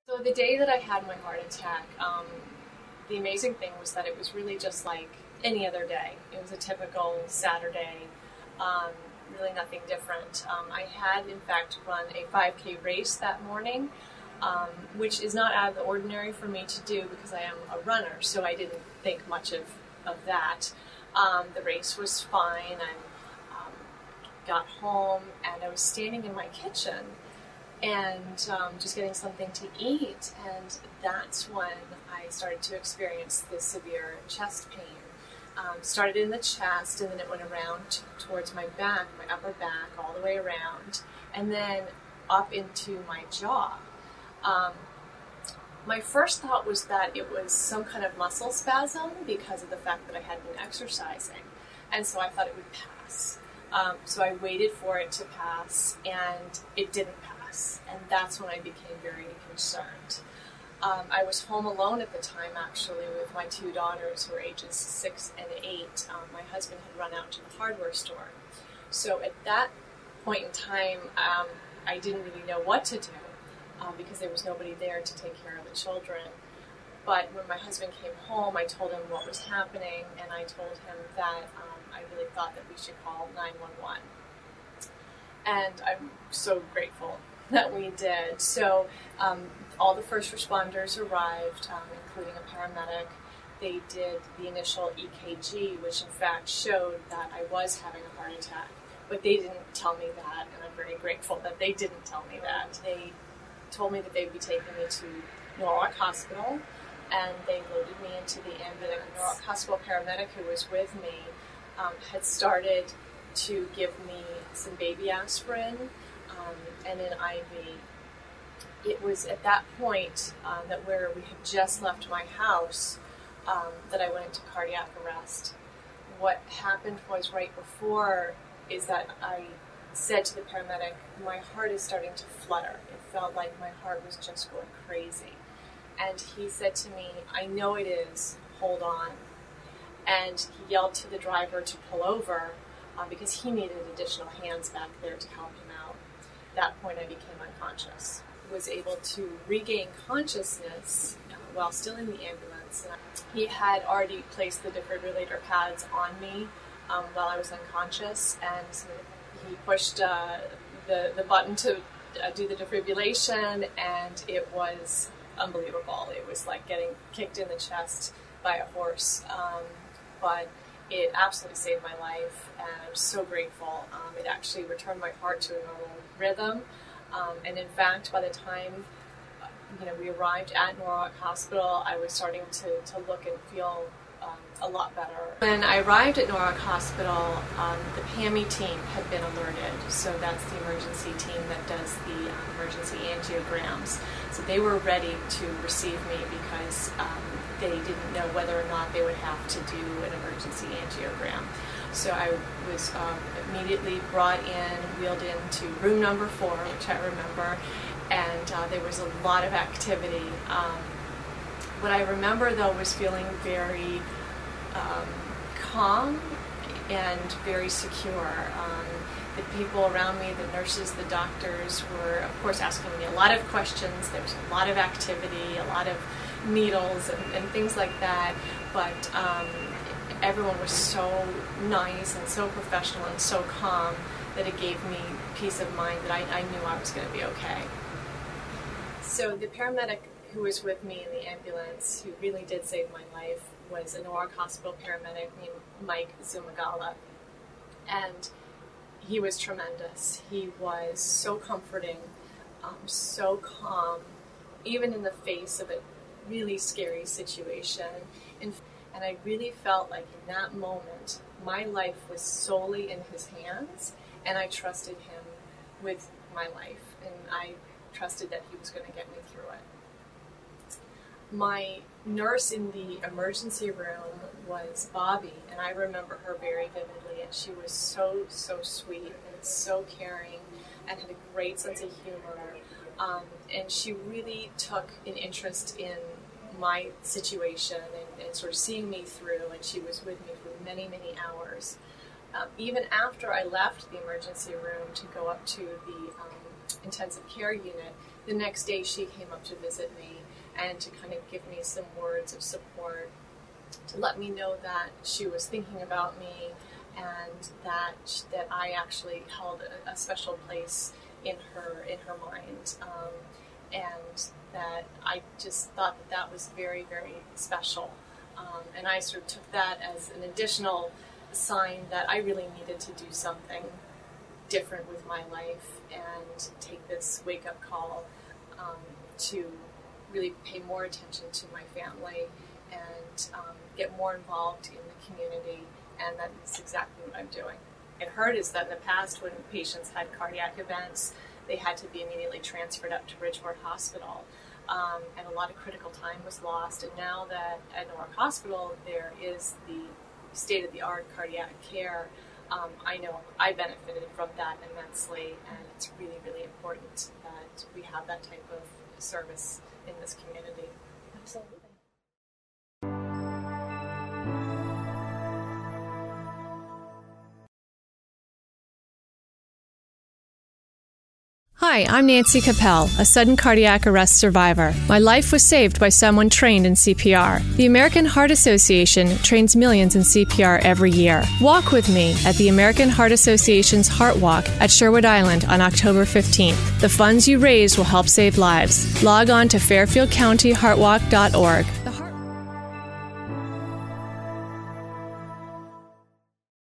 So the day that I had my heart attack, the amazing thing was that it was really just like any other day. It was a typical Saturday, really nothing different. I had, in fact, run a 5K race that morning, which is not out of the ordinary for me to do because I am a runner, so I didn't think much of that. The race was fine. I got home and I was standing in my kitchen and just getting something to eat, and that's when I started to experience this severe chest pain. Started in the chest, and then it went around towards my back, my upper back, all the way around, and then up into my jaw. My first thought was that it was some kind of muscle spasm because of the fact that I had been exercising, and so I thought it would pass. So I waited for it to pass, and it didn't pass, and that's when I became very concerned. I was home alone at the time, actually, with my two daughters who were ages 6 and 8. My husband had run out to the hardware store. So at that point in time, I didn't really know what to do because there was nobody there to take care of the children. But when my husband came home, I told him what was happening, and I told him that I really thought that we should call 911. And I'm so grateful that we did. So all the first responders arrived, including a paramedic. They did the initial EKG, which in fact showed that I was having a heart attack. But they didn't tell me that, and I'm very grateful that they didn't tell me that. They told me that they'd be taking me to Norwalk Hospital, and they loaded me into the ambulance. The Norwalk Hospital paramedic who was with me had started to give me some baby aspirin and an IV. It was at that point that where we had just left my house that I went into cardiac arrest. What happened was right before is that I said to the paramedic, my heart is starting to flutter. It felt like my heart was just going crazy. And he said to me, I know it is, hold on. And he yelled to the driver to pull over because he needed additional hands back there to help him out. At that point I became unconscious. Was able to regain consciousness while still in the ambulance. He had already placed the defibrillator pads on me while I was unconscious, and he pushed the button to do the defibrillation, and it was unbelievable. It was like getting kicked in the chest by a horse, but it absolutely saved my life, and I'm so grateful. It actually returned my heart to a normal rhythm, and in fact, by the time we arrived at Norwalk Hospital, I was starting to look and feel a lot better. When I arrived at Norwalk Hospital, the PAMI team had been alerted, so that's the emergency team that does the emergency angiograms. So they were ready to receive me because they didn't know whether or not they would have to do an emergency angiogram. So I was immediately brought in, wheeled into room number 4, which I remember, and there was a lot of activity. What I remember, though, was feeling very calm and very secure. The people around me, the nurses, the doctors, were, of course, asking me a lot of questions. There was a lot of activity, a lot of needles and things like that, but everyone was so nice and so professional and so calm that it gave me peace of mind that I knew I was going to be okay. So the paramedic who was with me in the ambulance, who really did save my life, was a Norwalk Hospital paramedic named Mike Zumagala, and he was tremendous. He was so comforting, so calm, even in the face of a really scary situation. And I really felt like in that moment, my life was solely in his hands, and I trusted him with my life, and I trusted that he was going to get me through it. My nurse in the emergency room was Bobby, and I remember her very vividly, and she was so sweet and so caring and had a great sense of humor, and she really took an interest in my situation and sort of seeing me through, and she was with me for many hours. even after I left the emergency room to go up to the intensive care unit, the next day she came up to visit me and to kind of give me some words of support, to let me know that she was thinking about me and that I actually held a special place in her mind, and that I just thought that was very, very special. And I sort of took that as an additional sign that I really needed to do something different with my life and take this wake-up call to really pay more attention to my family and get more involved in the community, and that's exactly what I'm doing. What I heard is that in the past, when patients had cardiac events, they had to be immediately transferred up to Bridgeport Hospital, and a lot of critical time was lost. And now that at Norwalk Hospital there is the state-of-the-art cardiac care, I know I benefited from that immensely, and it's really, really important that we have that type of service in this community. Absolutely. Hi, I'm Nancy Capelle, a sudden cardiac arrest survivor. My life was saved by someone trained in CPR. The American Heart Association trains millions in CPR every year. Walk with me at the American Heart Association's Heart Walk at Sherwood Island on October 15th. The funds you raise will help save lives. Log on to fairfieldcountyheartwalk.org.